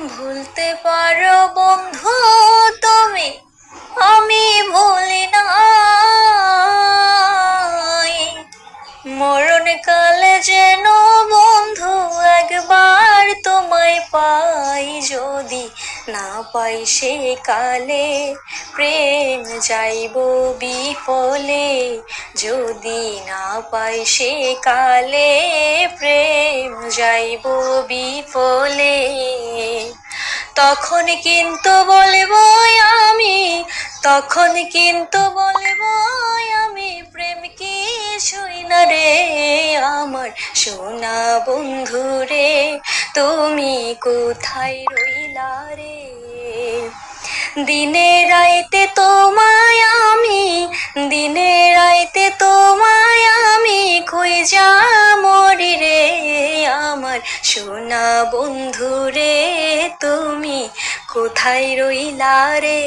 ভুলতে পারো বন্ধু তুমি, আমি ভুলি নাই। মরণকালে যেন বন্ধু একবার তোমায় পাই, যদি না পাই সে কালে প্রেম যাইব বিফলে। যদি না পাই সে কালে প্রেম যাইব বিফলে। তখন কিন্তু বলবো আমি, তখন কিন্তু বলবো আমি, প্রেম কিছুই না রে আমার সোনা বন্ধু রে, তুমি কোথায় রইলা রে। দিনে রাইতে তোমায় আমি, দিনে রাইতে তোমায় আমি খুঁজা মরি রে আমার সোনা বন্ধু রে, তুমি কোথায় রইলা রে।